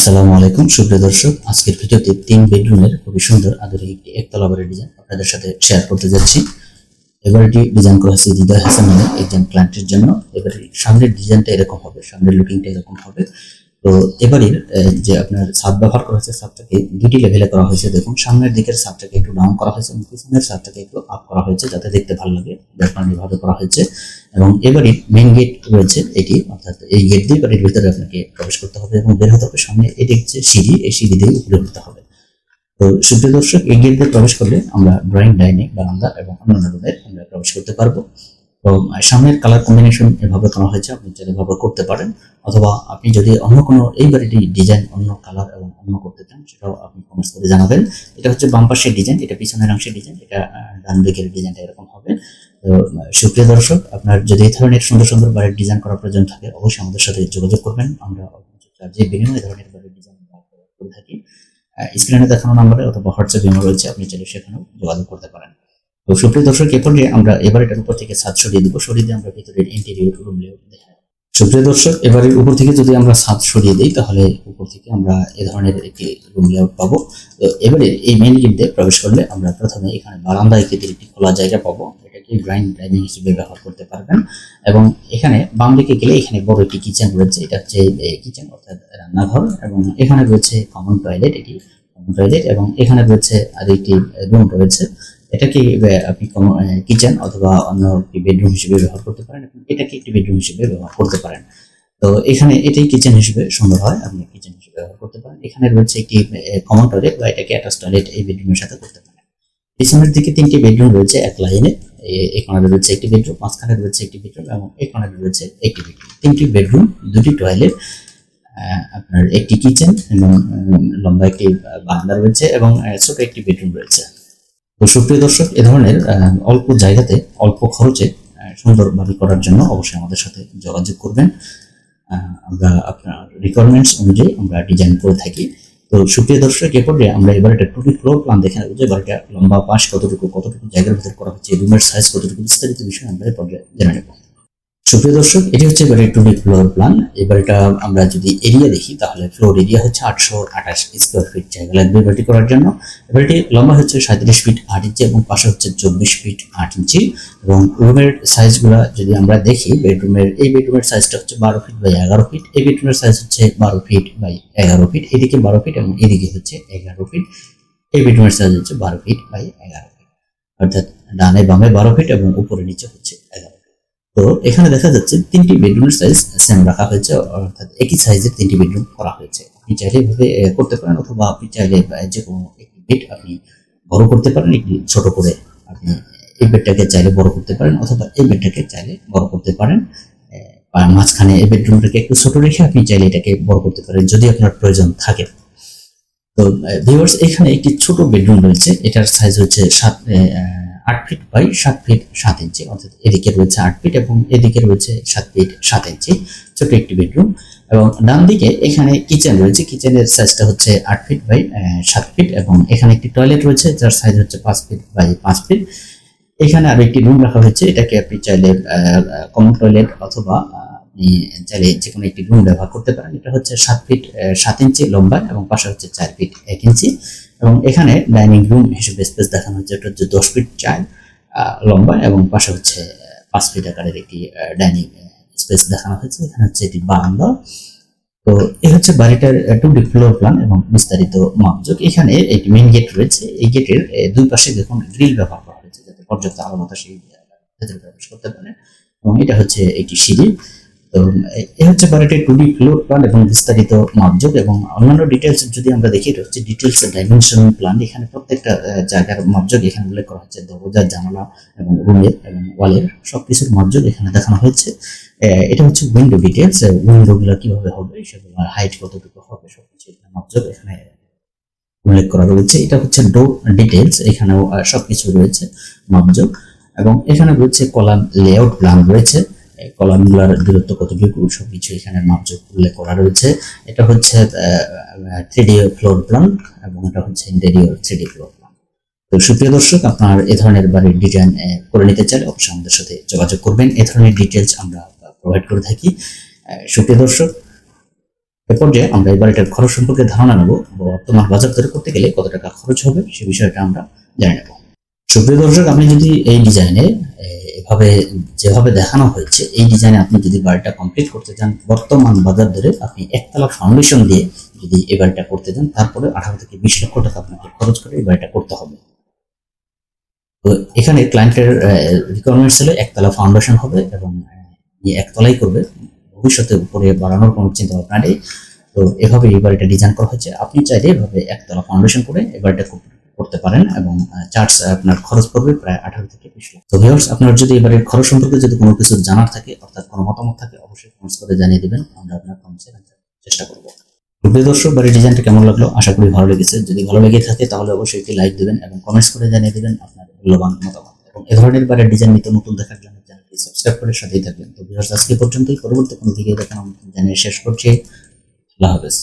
আসসালামু আলাইকুম সুপ্রিয় দর্শক, আজকের ভিডিওতে 3 বেডরুমের খুবই সুন্দর আধুনিক একটি একতলা বাড়ির ডিজাইন আপনাদের সাথে শেয়ার করতে যাচ্ছি। এবারটি ডিজাইন করা হয়েছে হৃদয় হাসান নামে একজন ক্লায়েন্টের জন্য। এবারে সামনের ডিজাইনটা এরকম হবে, সামনের লুকিংটা এরকম হবে। তো এবারের যে আপনার ছাদ ব্যবহার করা হয়েছে, ছাদটাকে দুটি লেভেলে করা হয়েছে। দেখুন, সামনের দিকের ছাদটাকে একটু ডাউন করা হয়েছে এবং পিছনের ছাদটাকে একটু আপ করা হয়েছে যাতে দেখতে ভালো লাগে, ব্যাপারভাবে করা হয়েছে। এবং এবারে মেইন গেট রয়েছে এটি, অর্থাৎ এই গেট দিয়ে বাড়ির ভিতরে আপনাকে প্রবেশ করতে হবে এবং বের হতে হবে। সামনে এটি হচ্ছে সিঁড়ি, এই সিঁড়ি দিয়ে উপরে উঠতে হবে। তো সুপ্রিয় দর্শক, এই গেট দিয়ে প্রবেশ করলে আমরা ড্রয়িং, ডাইনিং, বারান্দা এবং অন্যান্য রুমে আমরা প্রবেশ করতে পারবো। তো সামনের কালার কম্বিনেশন এভাবে করা হয়েছে, আপনি চাইলে এভাবে করতে পারেন, অথবা আপনি যদি অন্য কোনো এই বাড়িটি ডিজাইন অন্য কালার এবং অন্য করতে চান সেটাও আপনি কমেন্টস করে জানাবেন। এটা হচ্ছে বাম পাশের ডিজাইন, এটা পিছনের অংশের ডিজাইন, এটা ডান দিকের ডিজাইনটা এরকম হবে। তো সুপ্রিয় দর্শক, আপনার যদি এই ধরনের সুন্দর সুন্দর বাড়ির ডিজাইন করার প্রয়োজন থাকে অবশ্যই আমাদের সাথে যোগাযোগ করবেন। আমরা যে বিনিময়ে ধরনের বাড়ির ডিজাইন করে থাকি। স্ক্রিনে দেখানো নাম্বারে অথবা হোয়াটসঅ্যাপ ইমেল রয়েছে, আপনি চাইলে সেখানেও যোগাযোগ করতে পারেন। তো সুপ্রিয় দর্শক, এরপর আমরা এবার এটার উপর থেকে ছাদ সরিয়ে দেবো, সরিয়ে দিয়ে আমরা ভিতরের ইন্টেরিয়র রুম লেআউট দেখাই। সুপ্রিয় দর্শক, এবারের উপর থেকে যদি আমরা ছাদ সরিয়ে দিই তাহলে উপর থেকে আমরা এ ধরনের একটি রুম লেআউট পাবো। তো এবারে এই মেইন গেট দিয়ে প্রবেশ করলে আমরা প্রথমে এখানে বারান্দা আকৃতির একটি খোলা জায়গা পাবো, এটাকে ডাইনিং হিসেবে ব্যবহার করতে পারবেন। এবং এখানে বাম দিকে গেলে এখানে বড় একটি কিচেন রয়েছে, এটা হচ্ছে কিচেন অর্থাৎ রান্নাঘর, এবং এখানে রয়েছে কমন টয়লেট, এটি কমন টয়লেট, এবং এখানে রয়েছে আর একটি রুম রয়েছে, এটাকে আপনি কিচেন অথবা অন্য একটি বেডরুম হিসেবে ব্যবহার করতে পারেন, এবং এটাকে একটি বেডরুম হিসেবে ব্যবহার করতে পারেন। তো এখানে এটাই কিচেন হিসেবে সুন্দর হয়, আপনি কিচেন হিসেবে ব্যবহার করতে পারেন। এখানে রয়েছে একটি কমন টয়লেট বা এটাকে অ্যাটাচ টয়লেট এই বেডরুমের সাথে করতে পারেন। পিছনের দিকে 3টি বেডরুম রয়েছে এক লাইনে, এই কর্নারে রয়েছে একটি বেডরুম, মাঝখানে রয়েছে একটি বেডরুম এবং এই কর্নারে রয়েছে একটি বেডরুম। 3টি বেডরুম, 2টি টয়লেট, আপনার একটি কিচেন এবং লম্বা একটি বারান্দা রয়েছে এবং ছোট একটি বেডরুম রয়েছে। তো সুপ্রিয় দর্শক, এ ধরনের অল্প জায়গাতে অল্প খরচে সুন্দর বাড়ি করার জন্য অবশ্যই আমাদের সাথে যোগাযোগ করবেন। আমরা আপনার রিকোয়ারমেন্টস অনুযায়ী আমরা ডিজাইন করে থাকি। তো সুপ্রিয় দর্শক, এ পর্যায়ে আমরা এবার একটা 2D ফ্লোর প্ল্যান দেখে নেব যে বাড়িটা লম্বা পাশ কতটুকু জায়গার ভিতরে করা হচ্ছে, রুমের সাইজ কতটুকু, বিস্তারিত বিষয় আমরা এ পর্যায়ে জেনে নেব। সুপ্রিয় দর্শক, এটি হচ্ছে এবারে 2D ফ্লোর প্ল্যান। এবারটা আমরা যদি এরিয়া দেখি তাহলে ফ্লোর এরিয়া হচ্ছে 828 স্কোয়ার ফিট জায়গা লাগবে বাড়িটি করার জন্য। এবারটি লম্বা হচ্ছে 37 ফিট 8 ইঞ্চি এবং পাশে হচ্ছে 24 ফিট 8 ইঞ্চি। এবং রুমের সাইজগুলো যদি আমরা দেখি, এই বেডরুমের সাইজটা হচ্ছে 12 ফিট বাই 11 ফিট, এই বেডরুমের সাইজ হচ্ছে 12 ফিট বাই 11 ফিট, এদিকে 12 ফিট এবং এদিকে হচ্ছে 11 ফিট। এই বেডরুমের সাইজ হচ্ছে 12 ফিট বাই 11 ফিট, অর্থাৎ ডানে বামে 12 ফিট এবং উপরে নিচে হচ্ছে 11। তো এখানে দেখা যাচ্ছে 3টি বেডরুমের সাইজ সেম রাখা হয়েছে, অর্থাৎ একই সাইজের 3টি বেডরুম করা হয়েছে। আপনি চাইলে এভাবে করতে পারেন, অথবা আপনি চাইলে যে কোনো একটি বেড আপনি বড় করতে পারেন, একটি ছোট করে আপনি এই বেডটাকে চাইলে বড় করতে পারেন, অথবা এই বেডটাকে চাইলে বড় করতে পারেন। মাঝখানে এই বেডরুমটাকে একটু ছোট রেখে আপনি চাইলে এটাকে বড় করতে পারেন যদি আপনার প্রয়োজন থাকে। তো ভিউয়ার্স, এখানে একটি ছোট বেডরুম রয়েছে, এটার সাইজ হচ্ছে 8 ফিট বাই 7 ফিট 7 ইঞ্চি, অর্থাৎ এদিকে রয়েছে 8 ফিট এবং এদিকে রয়েছে 7 ফিট 7 ইঞ্চি, ছোট একটি বেডরুম। এবং ডান দিকে এখানে কিচেন রয়েছে, কিচেনের সাইজটা হচ্ছে 8 ফিট বাই 7 ফিট এবং এখানে একটি টয়লেট রয়েছে যার সাইজ হচ্ছে 5 ফিট বাই 5 ফিট। এখানে আরো একটি রুম রাখা হয়েছে, এটাকে আপনি চাইলে কমন টয়লেট অথবা আপনি চাইলে যে কোনো একটি রুম ব্যবহার করতে পারেন। এটা হচ্ছে 7 ফিট 7 ইঞ্চি লম্বা এবং পাশে হচ্ছে 4 ফিট 1 ইঞ্চি। এবং এখানে ডাইনিং রুম হিসেবে স্পেস দেখানো হচ্ছে, এটা হচ্ছে 10 ফিট 4 লম্বা এবং পাশে হচ্ছে 5 ফিট আকারের একটি ডাইনিং স্পেস দেখানো হয়েছে। এখানে হচ্ছে এটি বারান্দা। তো এই হচ্ছে বাড়িটার 2D ফ্লোর প্ল্যান এবং বিস্তারিত মাপজোক। এখানে একটি মেইন গেট রয়েছে, এই গেটের দুই পাশে দেখুন গ্রিল ব্যবহার করা হয়েছে যাতে পর্যাপ্ত আলো বাতাস ভেতরে প্রবেশ করতে পারে। এবং এটা হচ্ছে একটি সিঁড়ি। তো এই হচ্ছে বাড়িটির 2D ফ্লোর প্ল্যান এবং বিস্তারিত মাপজোক। এবং অন্যান্য ডিটেলস যদি আমরা দেখি, এটা হচ্ছে ডিটেলস ডাইমেনশন প্ল্যান। এখানে প্রত্যেকটা জায়গার মাপজোক এখানে উল্লেখ করা হচ্ছে, দরজা, জানালা এবং রুমের এবং ওয়ালের সবকিছুর মাপজোক এখানে দেখানো হয়েছে। এটা হচ্ছে উইন্ডো ডিটেলস, উইন্ডোগুলো কিভাবে হবে, সেগুলো হাইট কতটুকু হবে, সবকিছু এখানে মাপজোক এখানে উল্লেখ করা রয়েছে। এটা হচ্ছে ডোর ডিটেলস, এখানেও সবকিছু রয়েছে মাপজোক। এবং এখানে রয়েছে কলাম লেআউট প্ল্যান রয়েছে, কলামগুলোর দূরত্ব কতটুকু সবকিছু এখানে মাপজোক উল্লেখ করা রয়েছে। এটা হচ্ছে 3D ফ্লোর প্ল্যান এবং এটা হচ্ছে ইন্টেরিয়র 3D ফ্লোর প্ল্যান। তো সুপ্রিয় দর্শক, আপনার এ ধরনের বাড়ির ডিজাইন করে নিতে চাইলে অবশ্যই আমাদের সাথে যোগাযোগ করবেন। এ ধরনের ডিটেলস আমরা প্রোভাইড করে থাকি। সুপ্রিয় দর্শক, এরপর যে আমরা এই বাড়িটার খরচ সম্পর্কে ধারণা নেব, বর্তমান বাজার দরে করতে গেলে কত টাকা খরচ হবে সে বিষয়টা আমরা জেনে নেব। সুপ্রিয় দর্শক, আপনি যদি এই ডিজাইনে এভাবে যেভাবে দেখানো হয়েছে এই ডিজাইনে আপনি যদি বাড়িটা কমপ্লিট করতে চান, বর্তমান বাজার দরে আপনি একতলা ফাউন্ডেশন দিয়ে যদি এই বাড়িটা করতে চান, তারপরে 18 থেকে 20 লক্ষ টাকা আপনাকে খরচ করে এই বাড়িটা করতে হবে। তো এখানে ক্লায়েন্টের রিকোয়ারমেন্টস হলো একতলা ফাউন্ডেশন হবে এবং একতলাই করবে, ভবিষ্যতে উপরে বাড়ানোর কোনো চিন্তা ভাবনা নেই। তো এভাবে এই বাড়িটা ডিজাইন করা হয়েছে। আপনি চাইলে এভাবে একতলা ফাউন্ডেশন করে এই বাড়িটা করতে পারেন এবং চার্জ আপনার খরচ পড়বে প্রায় 18 থেকে 20 লাখ। তো ভিউয়ার্স, আপনার যদি এই বাড়ির খরচ সম্পর্কে যদি কোনো কিছু জানার থাকে অর্থাৎ কোনো মতামত থাকে অবশ্যই কমেন্টস করে জানিয়ে দিবেন, আমরা আপনার কমেন্টসে চেষ্টা করব। প্রিয় দর্শক, বাড়ির ডিজাইনটা কেমন লাগলো আশা করি ভালো লেগেছে। যদি ভালো লেগে থাকে তাহলে অবশ্যই একটি লাইক দিবেন এবং কমেন্টস করে জানিয়ে দিবেন আপনার মূল্যবান মতামত। এবং এই ধরনের বাড়ির ডিজাইন নিত্য নতুন দেখার জন্য চ্যানেলটি সাবস্ক্রাইব করে সাথেই থাকবেন। তো ভিউয়ার্স, আজকে পর্যন্তই। পরবর্তী কোনো ভিডিও দেখার আমন্ত্রণ জানিয়ে শেষ করছি। আল্লাহ হাফেজ।